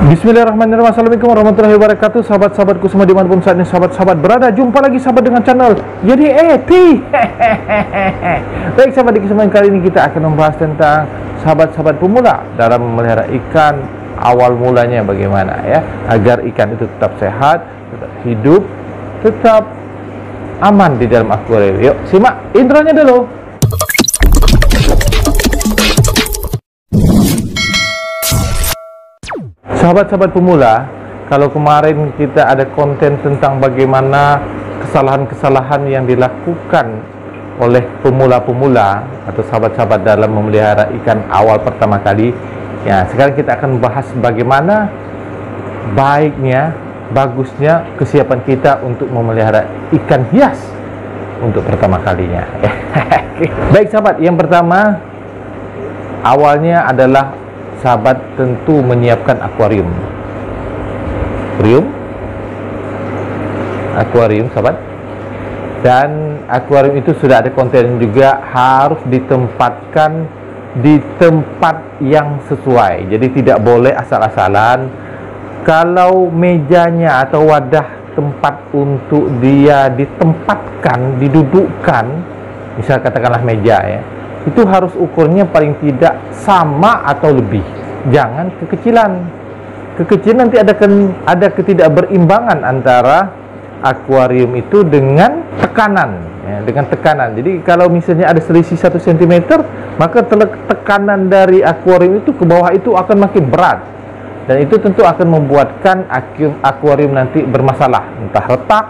Bismillahirrahmanirrahim. Assalamualaikum warahmatullahi wabarakatuh. Sahabat-sahabatku semua dimanapun saat ini sahabat-sahabat berada, jumpa lagi sahabat dengan channel Jadi Eti. Baik sahabat, di kesempatan kali ini kita akan membahas tentang sahabat-sahabat pemula dalam memelihara ikan. Awal mulanya bagaimana ya, agar ikan itu tetap sehat, tetap hidup, tetap aman di dalam akuarium. Yuk simak intronya dulu. Sahabat-sahabat pemula, kalau kemarin kita ada konten tentang bagaimana kesalahan-kesalahan yang dilakukan oleh pemula-pemula atau sahabat-sahabat dalam memelihara ikan awal pertama kali, ya sekarang kita akan membahas bagaimana baiknya, bagusnya kesiapan kita untuk memelihara ikan hias untuk pertama kalinya. Baik sahabat, yang pertama awalnya adalah sahabat tentu menyiapkan akuarium sahabat, dan akuarium itu sudah ada konten juga, harus ditempatkan di tempat yang sesuai. Jadi tidak boleh asal-asalan. Kalau mejanya atau wadah tempat untuk dia ditempatkan, didudukkan, misal katakanlah meja ya, itu harus ukurnya paling tidak sama atau lebih, jangan kekecilan. Kekecilan nanti ada ketidakberimbangan antara akuarium itu dengan tekanan ya, dengan tekanan. Jadi kalau misalnya ada selisih 1 cm, maka tekanan dari akuarium itu ke bawah itu akan makin berat, dan itu tentu akan membuatkan akuarium nanti bermasalah, entah retak,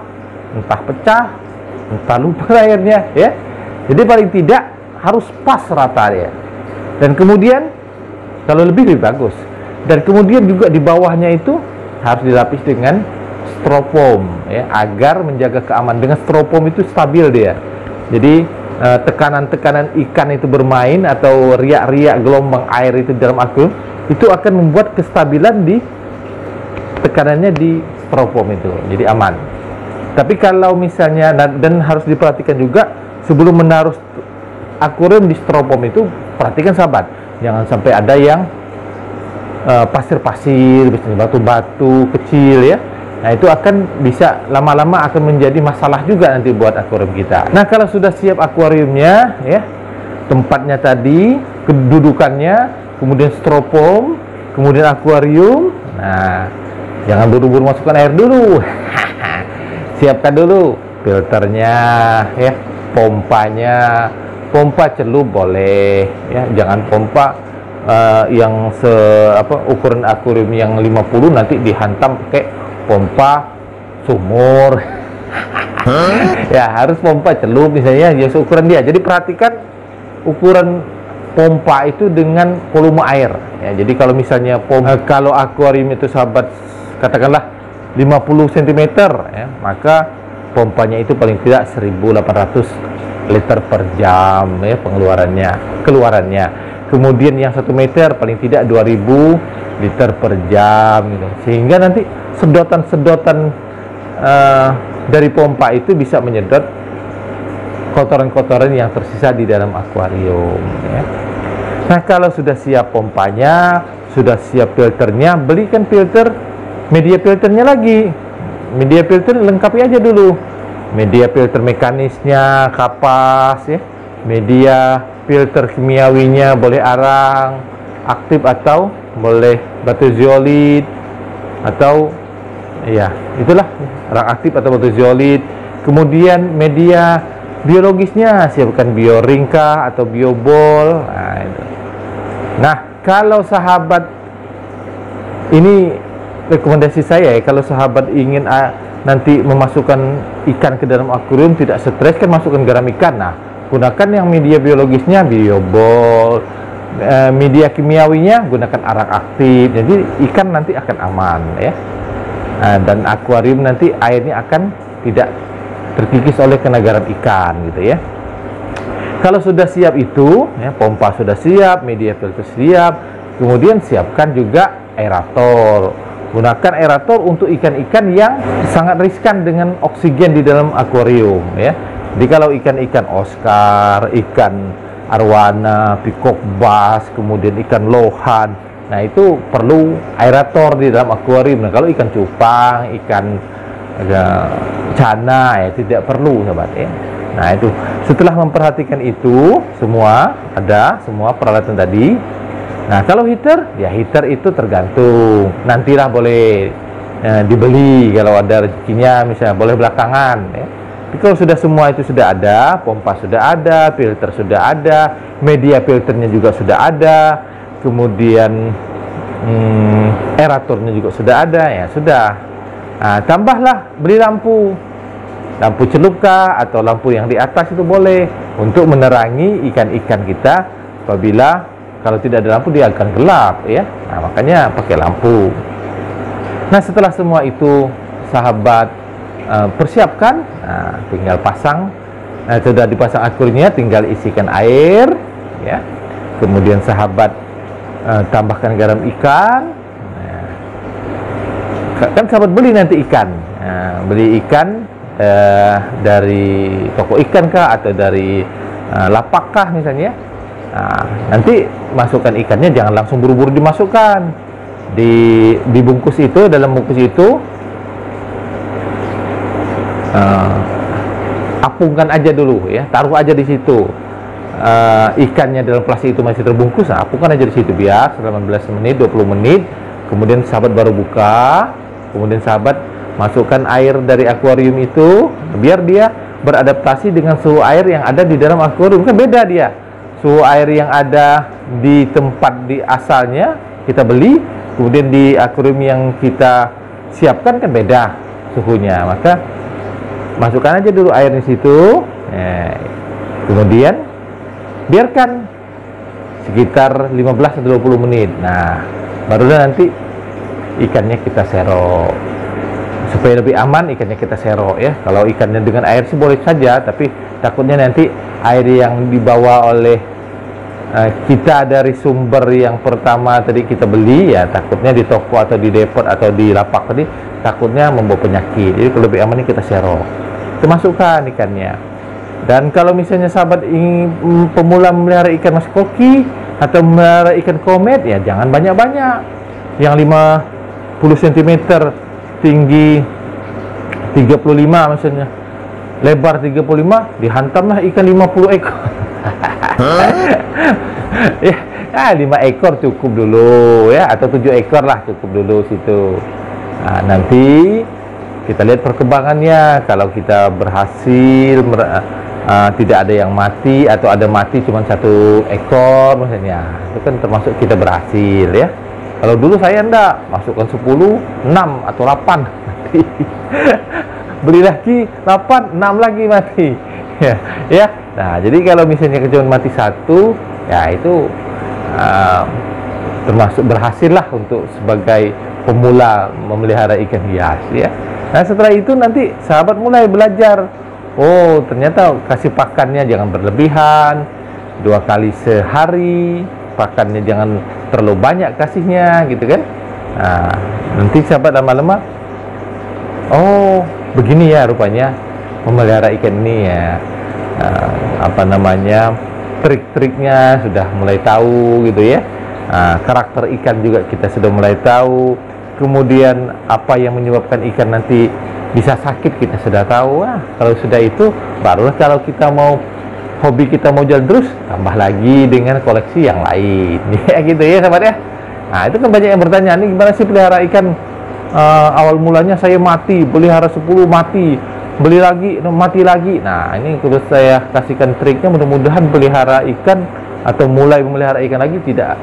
entah pecah, entah luber airnya ya. Jadi paling tidak harus pas rata ya. Dan kemudian kalau lebih bagus. Dan kemudian juga di bawahnya itu harus dilapis dengan styrofoam ya, agar menjaga keamanan. Dengan styrofoam itu stabil dia. Jadi tekanan-tekanan ikan itu bermain atau riak-riak gelombang air itu dalam akuarium itu akan membuat kestabilan di tekanannya di styrofoam itu. Jadi aman. Tapi kalau misalnya, dan harus diperhatikan juga sebelum menaruh akuarium di styrofoam itu, perhatikan sahabat, jangan sampai ada yang pasir-pasir, misalnya batu-batu kecil ya. Nah itu akan bisa lama-lama akan menjadi masalah juga nanti buat akuarium kita. Nah kalau sudah siap akuariumnya ya, tempatnya tadi, kedudukannya, kemudian styrofoam, kemudian akuarium, nah jangan buru-buru masukkan air dulu. Siapkan dulu filternya ya, pompanya. Pompa celup boleh ya, jangan pompa yang ukuran akuarium yang 50 nanti dihantam pakai pompa sumur. Ya harus pompa celup misalnya, ya seukuran dia. Jadi perhatikan ukuran pompa itu dengan volume air ya. Jadi kalau misalnya kalau akuarium itu sahabat katakanlah 50 cm ya, maka pompanya itu paling tidak 1800 liter per jam ya keluarannya. Kemudian yang 1 meter paling tidak 2000 liter per jam gitu. Sehingga nanti sedotan-sedotan dari pompa itu bisa menyedot kotoran-kotoran yang tersisa di dalam akuarium ya. Nah kalau sudah siap pompanya, sudah siap filternya, belikan media filternya lagi. Media filter lengkapi aja dulu. Media filter mekanisnya, kapas ya, media filter kimiawinya boleh arang aktif atau boleh batu zeolit, atau ya itulah arang aktif atau batu zeolit. Kemudian media biologisnya, siapkan bioringka atau biobol. Nah, itu. Nah kalau sahabat, ini rekomendasi saya ya, kalau sahabat ingin nanti memasukkan ikan ke dalam akuarium tidak stres, kan masukkan garam ikan. Nah gunakan yang media biologisnya biobol, media kimiawinya gunakan arang aktif, jadi ikan nanti akan aman ya. Dan akuarium nanti airnya akan tidak terkikis oleh kena garam ikan gitu ya. Kalau sudah siap itu ya, pompa sudah siap, media filter siap, kemudian siapkan juga aerator. Gunakan aerator untuk ikan-ikan yang sangat riskan dengan oksigen di dalam akuarium ya. Jadi kalau ikan-ikan Oscar, ikan arwana, peacock bass, kemudian ikan lohan, Nah, itu perlu aerator di dalam akuarium. Nah, kalau ikan cupang, ikan cana ya tidak perlu, sahabat ya. Nah, itu setelah memperhatikan itu semua, ada semua peralatan tadi. Nah, kalau heater, ya heater itu tergantung. Nantilah boleh dibeli kalau ada rezekinya, misalnya boleh belakangan ya. Tapi kalau sudah semua itu sudah ada, pompa sudah ada, filter sudah ada, media filternya juga sudah ada, kemudian aeratornya juga sudah ada, ya sudah. Nah, tambahlah beli lampu celup kah, atau lampu yang di atas itu boleh untuk menerangi ikan-ikan kita. Apabila kalau tidak ada lampu dia akan gelap ya. Nah, makanya pakai lampu. Nah, setelah semua itu sahabat persiapkan, nah, tinggal pasang. Nah, sudah dipasang akuariumnya, tinggal isikan air ya. Kemudian sahabat tambahkan garam ikan. Nah, kan sahabat beli nanti ikan. Nah, beli ikan dari toko ikan kah, atau dari lapak kah misalnya. Nah, nanti masukkan ikannya, jangan langsung buru-buru dimasukkan. Dibungkus itu, dalam bungkus itu apungkan aja dulu ya, taruh aja di situ. Ikannya dalam plastik itu masih terbungkus, nah, apungkan aja di situ biar selama 15 menit, 20 menit. Kemudian sahabat baru buka, kemudian sahabat masukkan air dari akuarium itu, biar dia beradaptasi dengan suhu air yang ada di dalam akuarium. Kan beda dia, suhu air yang ada di tempat di asalnya kita beli, kemudian di akuarium yang kita siapkan kan beda suhunya. Maka masukkan aja dulu air di situ, kemudian biarkan sekitar 15 atau 20 menit. Nah, barulah nanti ikannya kita serok. Supaya lebih aman, ikannya kita serok ya. Kalau ikannya dengan air sih boleh saja, tapi takutnya nanti air yang dibawa oleh kita dari sumber yang pertama tadi kita beli ya, takutnya di toko atau di depot atau di lapak tadi takutnya membawa penyakit. Jadi kalau lebih aman kita serok, kita masukkan ikannya. Dan kalau misalnya sahabat ingin pemula memelihara ikan mas koki atau memelihara ikan komet, ya jangan banyak-banyak. Yang 50 cm, tinggi 35 misalnya, lebar 35, dihantamlah ikan 50 ekor. Ya, 5 ekor cukup dulu ya, atau 7 ekor lah cukup dulu situ. Nah, nanti kita lihat perkembangannya. Kalau kita berhasil tidak ada yang mati, atau ada mati cuma 1 ekor misalnya, itu kan termasuk kita berhasil ya. Kalau dulu saya enggak, masukkan 10, 6 atau 8 mati. Beli lagi 8, 6 lagi mati. Ya. Nah, jadi kalau misalnya cuma mati 1, ya itu termasuk berhasil lah untuk sebagai pemula memelihara ikan hias ya. Nah, setelah itu nanti sahabat mulai belajar. Oh, ternyata kasih pakannya jangan berlebihan, 2 kali sehari, pakannya jangan terlalu banyak kasihnya gitu kan. Nah, nanti sahabat lama-lama, oh begini ya rupanya memelihara ikan ini ya. Trik-triknya sudah mulai tahu gitu ya. Karakter ikan juga kita sudah mulai tahu. Kemudian apa yang menyebabkan ikan nanti bisa sakit kita sudah tahu. Kalau sudah itu barulah kalau kita mau hobi kita mau jalan terus, tambah lagi dengan koleksi yang lain. Ya gitu ya sahabat ya. Nah, itu kan banyak yang bertanya, nih gimana sih pelihara ikan? Awal mulanya saya mati, pelihara 10 mati, beli lagi mati lagi. Nah, ini kalau saya kasihkan triknya, mudah-mudahan pelihara ikan atau mulai memelihara ikan lagi tidak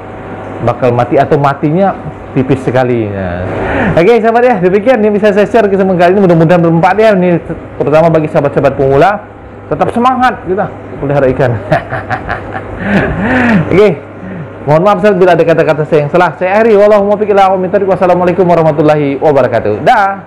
bakal mati, atau matinya tipis sekali. Nah, oke sahabat ya, demikian yang bisa saya share kesempatan kali ini, mudah-mudahan bermanfaat ya. Ini terutama bagi sahabat-sahabat pemula, tetap semangat kita pelihara ikan. Oke, mohon maaf bila ada kata-kata saya yang salah. Saya akhiri, wallahu muwaffiq ila aqwamit thoriq. Wassalamualaikum warahmatullahi wabarakatuh. Dah.